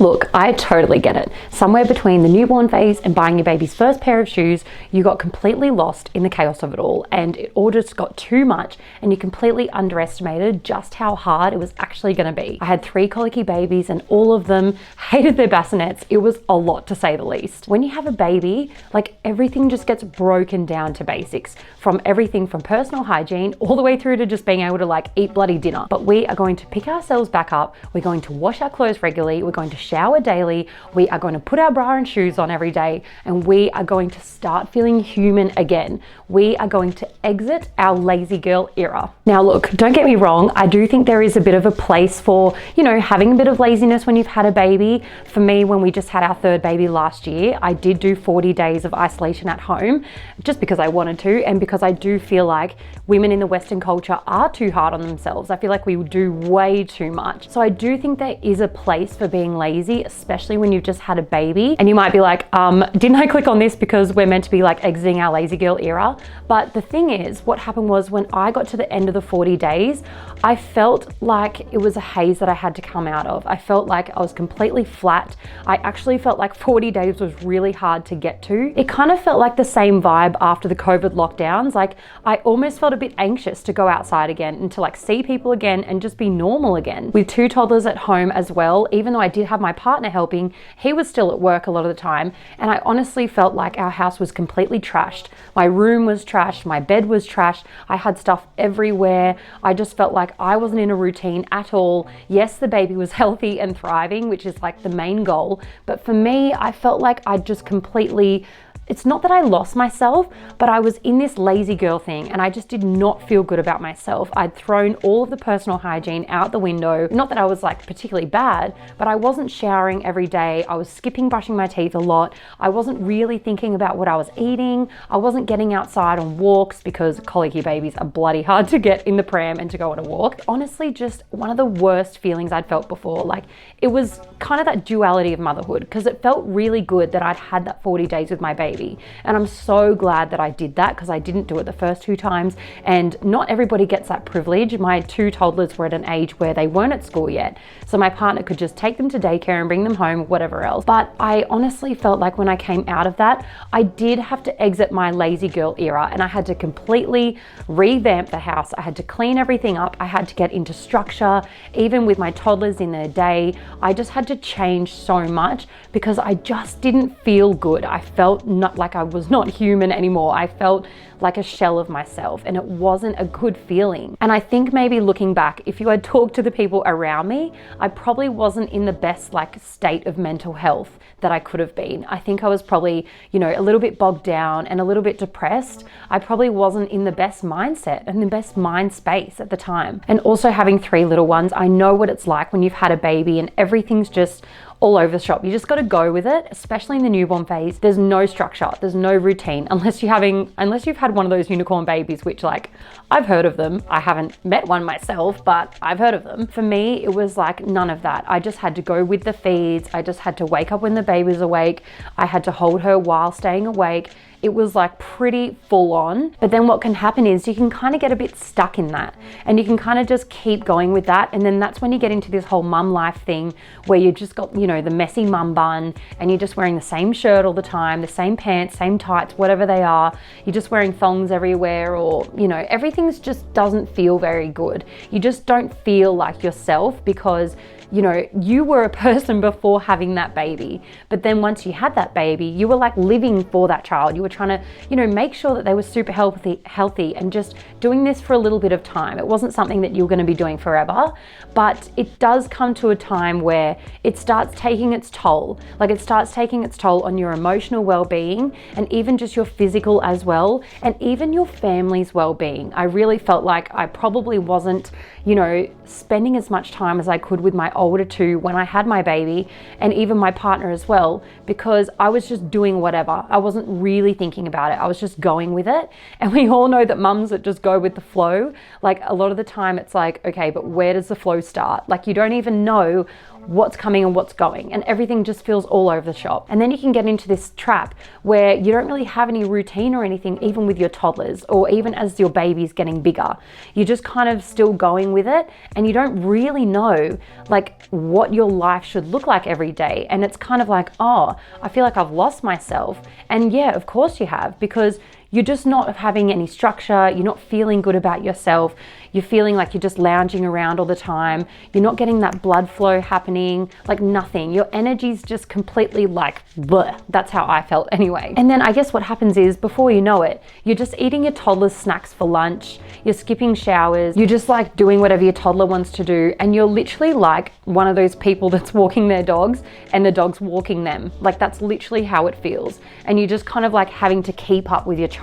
Look, I totally get it. Somewhere between the newborn phase and buying your baby's first pair of shoes, you got completely lost in the chaos of it all, and it all just got too much, and you completely underestimated just how hard it was actually going to be. I had 3 colicky babies and all of them hated their bassinets. It was a lot, to say the least. When you have a baby, like, everything just gets broken down to basics, from everything from personal hygiene all the way through to just being able to like eat bloody dinner. But we are going to pick ourselves back up. We're going to wash our clothes regularly. We're going to shower daily. We are going to put our bra and shoes on every day, and we are going to start feeling human again. We are going to exit our lazy girl era. Now look, don't get me wrong, I do think there is a bit of a place for, you know, having a bit of laziness when you've had a baby. For me, when we just had our 3rd baby last year, I did do 40 days of isolation at home just because I wanted to, and because I do feel like women in the Western culture are too hard on themselves. I feel like we do way too much. So I do think there is a place for being lazy, especially when you've just had a baby. And you might be like, didn't I click on this because we're meant to be like exiting our lazy girl era? But the thing is, what happened was when I got to the end of the 40 days, I felt like it was a haze that I had to come out of. I felt like I was completely flat. I actually felt like 40 days was really hard to get to. It kind of felt like the same vibe after the COVID lockdowns. Like, I almost felt a bit anxious to go outside again and to like see people again and just be normal again. With 2 toddlers at home as well, even though I did have my partner helping, he was still at work a lot of the time, and I honestly felt like our house was completely trashed. My room was trashed, my bed was trashed, I had stuff everywhere. I just felt like I wasn't in a routine at all. Yes, the baby was healthy and thriving, which is like the main goal, but for me, I felt like I just completely, it's not that I lost myself, but I was in this lazy girl thing and I just did not feel good about myself. I'd thrown all of the personal hygiene out the window. Not that I was like particularly bad, but I wasn't showering every day. I was skipping brushing my teeth a lot. I wasn't really thinking about what I was eating. I wasn't getting outside on walks because colicky babies are bloody hard to get in the pram and to go on a walk. Honestly, just one of the worst feelings I'd felt before. Like, it was kind of that duality of motherhood, because it felt really good that I'd had that 40 days with my baby. And I'm so glad that I did that, because I didn't do it the first 2 times, and not everybody gets that privilege. My 2 toddlers were at an age where they weren't at school yet, so my partner could just take them to daycare and bring them home, whatever else. But I honestly felt like when I came out of that, I did have to exit my lazy girl era, and I had to completely revamp the house. I had to clean everything up. I had to get into structure. Even with my toddlers in their day, I just had to change so much because I just didn't feel good. I felt not like I was not human anymore. I felt like a shell of myself, and it wasn't a good feeling. And I think maybe looking back, if you had talked to the people around me, I probably wasn't in the best like state of mental health that I could have been. I think I was probably, you know, a little bit bogged down and a little bit depressed. I probably wasn't in the best mindset and the best mind space at the time. And also having 3 little ones, I know what it's like when you've had a baby and everything's just all over the shop. You just got to go with it, especially in the newborn phase. There's no structure, there's no routine, unless you've had one of those unicorn babies, which, like, I've heard of them. I haven't met one myself, but I've heard of them. For me, it was like none of that. I just had to go with the feeds. I just had to wake up when the baby was awake. I had to hold her while staying awake. It was like pretty full on. But then what can happen is you can kind of get a bit stuck in that, and you can kind of just keep going with that. And then that's when you get into this whole mum life thing where you've just got, you know, the messy mum bun, and you're just wearing the same shirt all the time, the same pants, same tights, whatever they are. You're just wearing thongs everywhere, or, you know, everything's just doesn't feel very good. You just don't feel like yourself because, you know, you were a person before having that baby. But then once you had that baby, you were like living for that child. You were trying to, you know, make sure that they were super healthy and just doing this for a little bit of time. It wasn't something that you were going to be doing forever, but it does come to a time where it starts taking its toll. Like, it starts taking its toll on your emotional well-being, and even just your physical as well, and even your family's well-being. I really felt like I probably wasn't, you know, spending as much time as I could with my older 2 when I had my baby, and even my partner as well, because I was just doing whatever. I wasn't really thinking about it. I was just going with it. And we all know that mums that just go with the flow, like, a lot of the time it's like, okay, but where does the flow start? Like, you don't even know what's coming and what's going, and everything just feels all over the shop. And then you can get into this trap where you don't really have any routine or anything, even with your toddlers, or even as your baby's getting bigger. You're just kind of still going with it, and you don't really know like what your life should look like every day. And it's kind of like, oh, I feel like I've lost myself. And yeah, of course you have, because you're just not having any structure. You're not feeling good about yourself. You're feeling like you're just lounging around all the time. You're not getting that blood flow happening, like nothing. Your energy's just completely like, bleh. That's how I felt anyway. And then I guess what happens is, before you know it, you're just eating your toddler's snacks for lunch. You're skipping showers. You're just like doing whatever your toddler wants to do. And you're literally like one of those people that's walking their dogs and the dog's walking them. Like that's literally how it feels. And you're just kind of like having to keep up with your child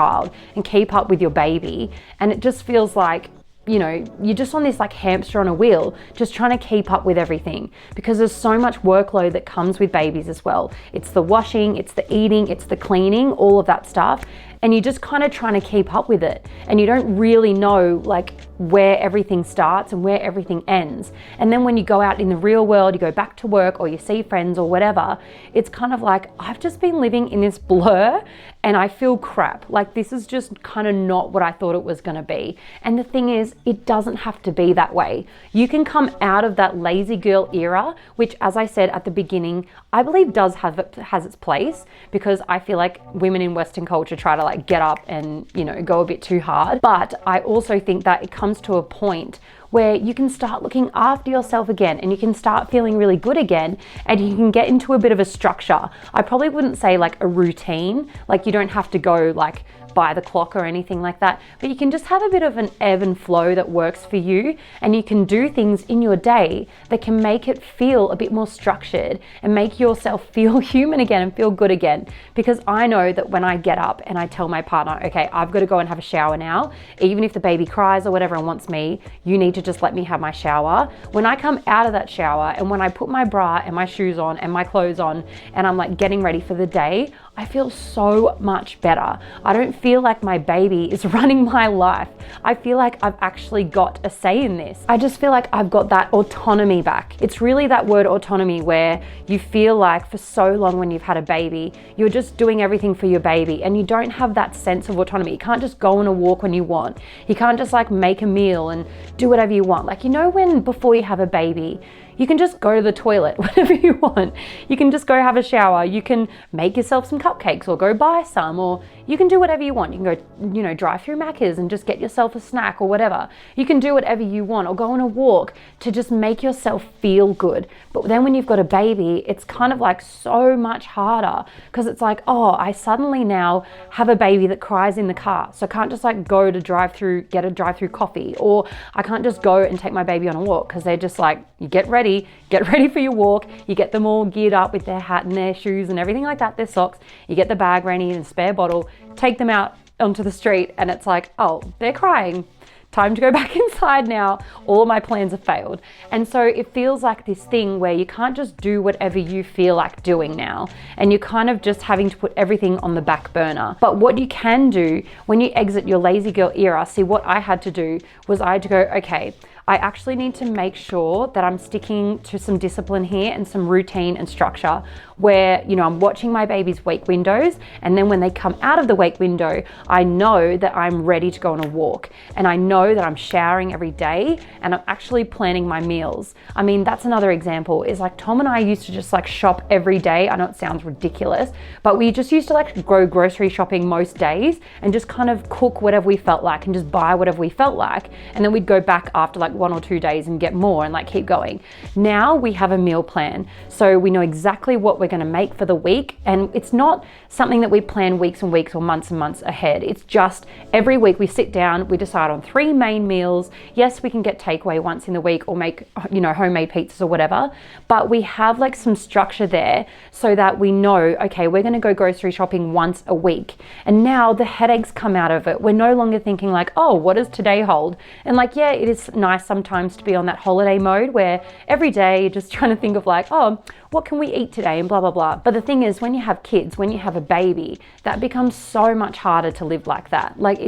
and keep up with your baby. And it just feels like, you know, you're just on this like hamster on a wheel, just trying to keep up with everything, because there's so much workload that comes with babies as well. It's the washing, it's the eating, it's the cleaning, all of that stuff. And you're just kind of trying to keep up with it. And you don't really know like where everything starts and where everything ends. And then when you go out in the real world, you go back to work or you see friends or whatever, it's kind of like, I've just been living in this blur and I feel crap. Like this is just kind of not what I thought it was gonna be. And the thing is, it doesn't have to be that way. You can come out of that lazy girl era, which, as I said at the beginning, I believe has its place, because I feel like women in Western culture try to like get up and, you know, go a bit too hard. But I also think that it comes to a point where you can start looking after yourself again, and you can start feeling really good again, and you can get into a bit of a structure. I probably wouldn't say like a routine, like you don't have to go like by the clock or anything like that, but you can just have a bit of an ebb and flow that works for you, and you can do things in your day that can make it feel a bit more structured and make yourself feel human again and feel good again. Because I know that when I get up and I tell my partner, okay, I've got to go and have a shower now, even if the baby cries or whatever and wants me, you need to just let me have my shower. When I come out of that shower and when I put my bra and my shoes on and my clothes on and I'm like getting ready for the day, I feel so much better. I don't feel like my baby is running my life. I feel like I've actually got a say in this. I just feel like I've got that autonomy back. It's really that word autonomy, where you feel like for so long when you've had a baby, you're just doing everything for your baby and you don't have that sense of autonomy. You can't just go on a walk when you want. You can't just like make a meal and do whatever you want. Like, you know, when before you have a baby, you can just go to the toilet whenever you want. You can just go have a shower. You can make yourself some cupcakes or go buy some, or you can do whatever you want. You can go, you know, drive through Macca's and just get yourself a snack or whatever. You can do whatever you want, or go on a walk to just make yourself feel good. But then when you've got a baby, it's kind of like so much harder, because it's like, oh, I suddenly now have a baby that cries in the car. So I can't just like go to get a drive-through coffee, or I can't just go and take my baby on a walk, because they're just like, you get ready for your walk. You get them all geared up with their hat and their shoes and everything like that, their socks. You get the bag ready and spare bottle, take them out onto the street, and it's like, oh, they're crying. Time to go back inside now. All of my plans have failed. And so it feels like this thing where you can't just do whatever you feel like doing now. And you're kind of just having to put everything on the back burner. But what you can do when you exit your lazy girl era, see, what I had to do was I had to go, okay, I actually need to make sure that I'm sticking to some discipline here and some routine and structure, where, you know, I'm watching my baby's wake windows, and then when they come out of the wake window, I know that I'm ready to go on a walk, and I know that I'm showering every day, and I'm actually planning my meals. I mean, that's another example, is like Tom and I used to just like shop every day. I know it sounds ridiculous, but we just used to like go grocery shopping most days and just kind of cook whatever we felt like and just buy whatever we felt like, and then we'd go back after like 1 or 2 days and get more and like keep going. Now we have a meal plan, so we know exactly what we're going to make for the week, and it's not something that we plan weeks and weeks or months and months ahead. It's just every week we sit down, we decide on 3 main meals. Yes, we can get takeaway once in the week or make, you know, homemade pizzas or whatever, but we have like some structure there so that we know, okay, we're going to go grocery shopping once a week. And now the headaches come out of it. We're no longer thinking like, oh, what does today hold? And like, yeah, it is nice sometimes to be on that holiday mode where every day you're just trying to think of like, oh, what can we eat today, and blah, blah, blah. But the thing is, when you have kids, when you have a baby, that becomes so much harder to live like that. Like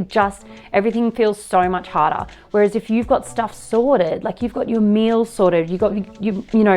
everything feels so much harder. Whereas if you've got stuff sorted, like you've got your meals sorted, you've got,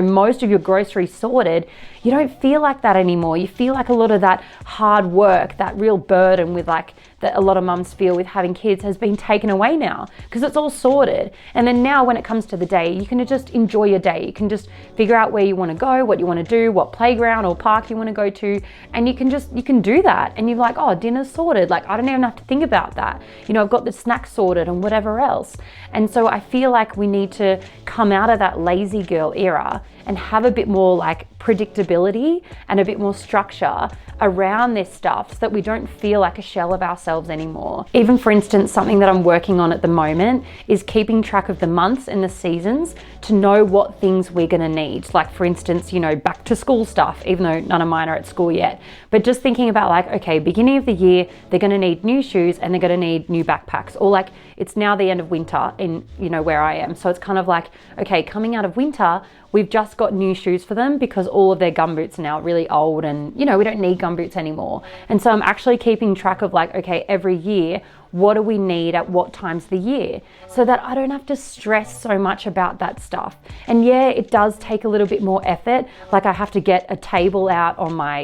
most of your groceries sorted, you don't feel like that anymore. You feel like a lot of that hard work, that real burden with like, that a lot of mums feel with having kids has been taken away now because it's all sorted. And then now when it comes to the day, you can just enjoy your day. You can just figure out where you want to go, what you want to do, what playground or park you want to go to. And you can do that. And you're like, oh, dinner's sorted. Like, I don't even have to think about that. I've got the snacks sorted and whatever else. And so I feel like we need to come out of that lazy girl era and have a bit more like predictability and a bit more structure around this stuff so that we don't feel like a shell of ourselves anymore. Even for instance, something that I'm working on at the moment is keeping track of the months and the seasons to know what things we're gonna need. Like for instance, back to school stuff, even though none of mine are at school yet, but just thinking about like, okay, beginning of the year, they're gonna need new shoes and they're gonna need new backpacks, or like it's now the end of winter in, where I am. So it's kind of like, okay, coming out of winter, we've just got new shoes for them because all of their gumboots are now really old and, we don't need gumboots anymore. And so I'm actually keeping track of like, okay, every year, what do we need at what times of the year so that I don't have to stress so much about that stuff. And yeah, it does take a little bit more effort. Like I have to get a table out on my,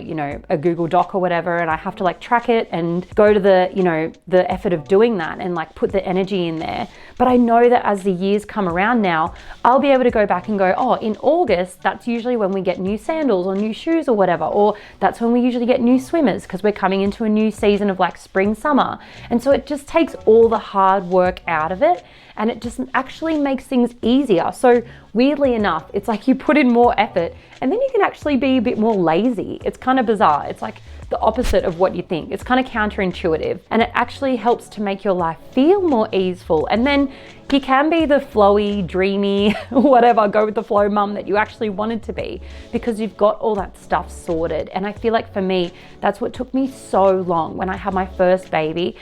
a Google Doc or whatever, and I have to like track it and go to the effort of doing that and like put the energy in there. But I know that as the years come around now, I'll be able to go back and go, oh, in August, that's usually when we get new sandals or new shoes or whatever, or that's when we usually get new swimmers because we're coming into a new season of like spring, summer. And so it just takes all the hard work out of it and it just actually makes things easier. So weirdly enough, it's like you put in more effort and then you can actually be a bit more lazy. It's kind of bizarre. It's like the opposite of what you think. It's kind of counterintuitive and it actually helps to make your life feel more easeful. And then you can be the flowy, dreamy, whatever, go with the flow mum that you actually wanted to be because you've got all that stuff sorted. And I feel like for me, that's what took me so long when I had my first baby.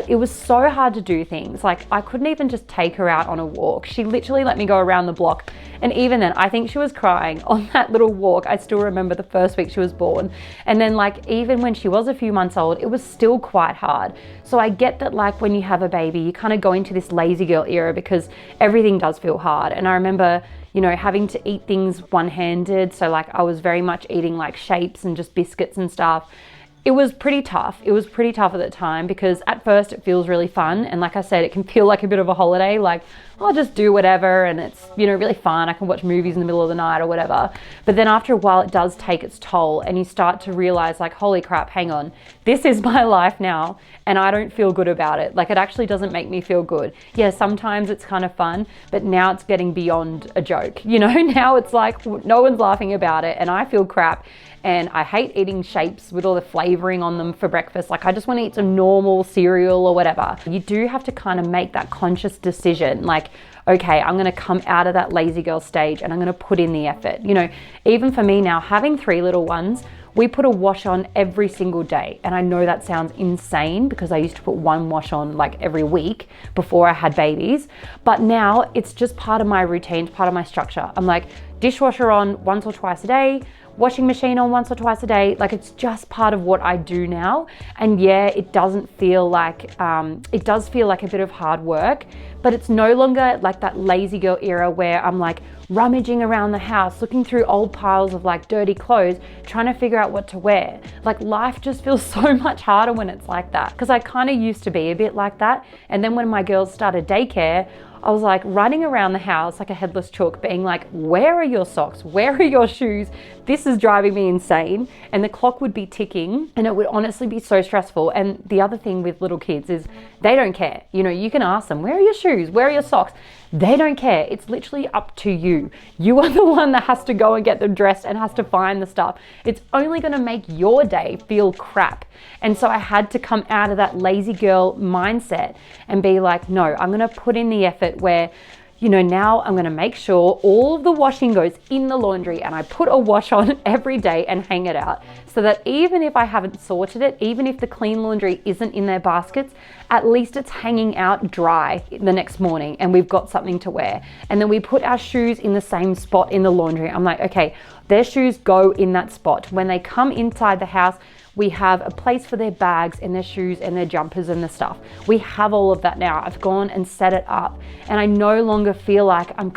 It was so hard to do things. Like I couldn't even just take her out on a walk. She literally let me go around the block. And even then, I think she was crying on that little walk. I still remember the first week she was born. And then like, even when she was a few months old, it was still quite hard. So I get that like when you have a baby, you kind of go into this lazy girl era because everything does feel hard. And I remember, having to eat things one-handed. So like I was very much eating like shapes and just biscuits and stuff. It was pretty tough. It was pretty tough at the time because at first it feels really fun. And like I said, it can feel like a bit of a holiday. Like I'll just do whatever and it's, really fun. I can watch movies in the middle of the night or whatever. But then after a while, it does take its toll and you start to realize like, holy crap, hang on, this is my life now and I don't feel good about it. Like it actually doesn't make me feel good. Yeah, sometimes it's kind of fun, but now it's getting beyond a joke. Now it's like no one's laughing about it and I feel crap. And I hate eating shapes with all the flavoring on them for breakfast. Like I just want to eat some normal cereal or whatever. You do have to kind of make that conscious decision. Like, okay, I'm going to come out of that lazy girl stage and I'm going to put in the effort. Even for me now, having 3 little ones, we put a wash on every single day. And I know that sounds insane because I used to put one wash on like every week before I had babies. But now it's just part of my routine, part of my structure. I'm like dishwasher on once or twice a day, washing machine on once or twice a day. Like it's just part of what I do now. And yeah, it doesn't feel like, it does feel like a bit of hard work, but it's no longer like that lazy girl era where I'm like rummaging around the house, looking through old piles of like dirty clothes, trying to figure out what to wear. Like life just feels so much harder when it's like that. Because I kind of used to be a bit like that. And then when my girls started daycare, I was like running around the house like a headless chook being like, where are your socks? Where are your shoes? This is driving me insane. And the clock would be ticking and it would honestly be so stressful. And the other thing with little kids is they don't care. You can ask them, where are your shoes? Where are your socks? They don't care. It's literally up to you. You are the one that has to go and get them dressed and has to find the stuff. It's only going to make your day feel crap. And so I had to come out of that lazy girl mindset and be like, no, I'm going to put in the effort where you know, now I'm gonna make sure all of the washing goes in the laundry and I put a wash on every day and hang it out, so that even if I haven't sorted it, even if the clean laundry isn't in their baskets, at least it's hanging out dry the next morning and we've got something to wear. And then we put our shoes in the same spot in the laundry. I'm like, okay, their shoes go in that spot. When they come inside the house, we have a place for their bags and their shoes and their jumpers and the stuff. We have all of that now. I've gone and set it up, and I no longer feel like I'm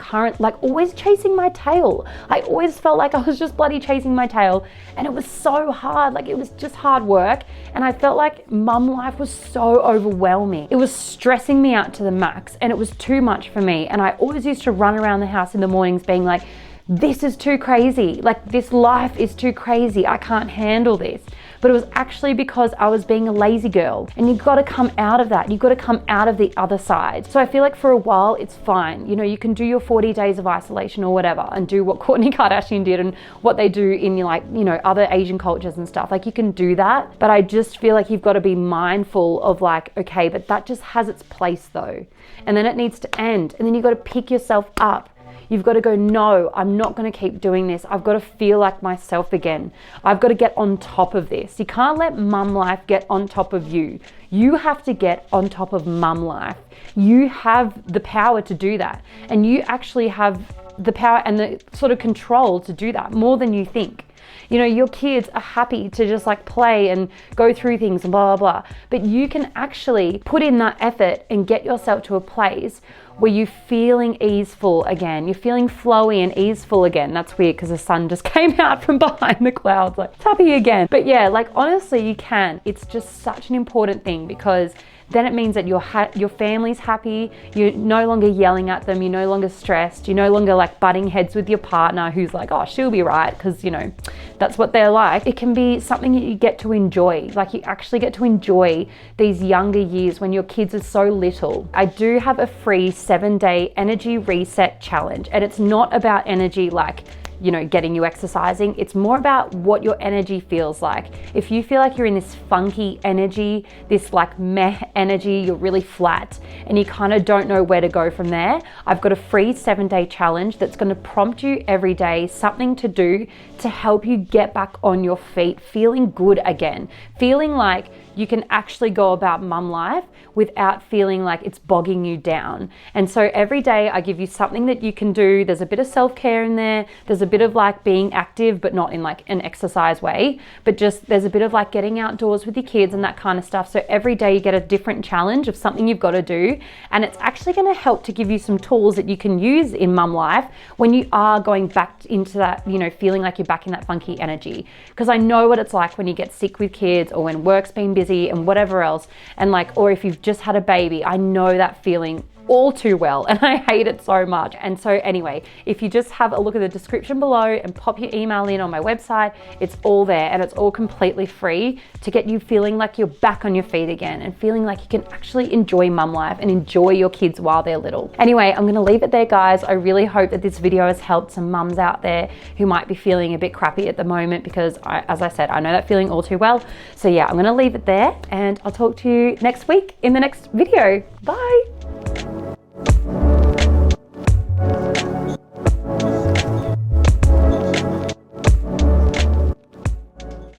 always chasing my tail. I always felt like I was just bloody chasing my tail, and it was so hard. Like, it was just hard work, and I felt like mum life was so overwhelming. It was stressing me out to the max, and it was too much for me. And I always used to run around the house in the mornings being like, this is too crazy. Like, this life is too crazy. I can't handle this. But it was actually because I was being a lazy girl, and you've got to come out of that. You've got to come out of the other side. So I feel like for a while it's fine. You know, you can do your 40 days of isolation or whatever and do what Kourtney Kardashian did and what they do in, like, you know, other Asian cultures and stuff. Like, you can do that, but I just feel like you've got to be mindful of like, okay, but that just has its place though. And then it needs to end. And then you've got to pick yourself up. You've got to go, no, I'm not going to keep doing this. I've got to feel like myself again. I've got to get on top of this. You can't let mum life get on top of you. You have to get on top of mum life. You have the power to do that. And you actually have the power and the sort of control to do that more than you think. You know, your kids are happy to just like play and go through things and blah, blah, blah. But you can actually put in that effort and get yourself to a place where you're feeling easeful again. You're feeling flowy and easeful again. That's weird because the sun just came out from behind the clouds, like it's happy again. But yeah, like honestly, you can. It's just such an important thing, because then it means that your family's happy. You're no longer yelling at them. You're no longer stressed. You're no longer like butting heads with your partner who's like, oh, she'll be right, because, you know, that's what they're like. It can be something that you get to enjoy. Like, you actually get to enjoy these younger years when your kids are so little. I do have a free 7-day energy reset challenge, and it's not about energy like, you know, getting you exercising. It's more about what your energy feels like. If you feel like you're in this funky energy, this like meh energy, you're really flat and you kind of don't know where to go from there, I've got a free 7-day challenge that's going to prompt you every day something to do to help you get back on your feet, feeling good again, feeling like you can actually go about mum life without feeling like it's bogging you down. And so every day I give you something that you can do. There's a bit of self-care in there. There's a bit of like being active, but not in like an exercise way, but just there's a bit of like getting outdoors with your kids and that kind of stuff. So every day you get a different challenge of something you've got to do. And it's actually going to help to give you some tools that you can use in mum life when you are going back into that, you know, feeling like you're back in that funky energy. Because I know what it's like when you get sick with kids or when work's been busy and whatever else, and like, or if you've just had a baby, I know that feeling all too well, and I hate it so much. And so anyway, if you just have a look at the description below and pop your email in on my website, it's all there, and it's all completely free to get you feeling like you're back on your feet again and feeling like you can actually enjoy mum life and enjoy your kids while they're little. Anyway, I'm gonna leave it there, guys. I really hope that this video has helped some mums out there who might be feeling a bit crappy at the moment, because as I said, I know that feeling all too well. So yeah, I'm gonna leave it there, and I'll talk to you next week in the next video. Bye.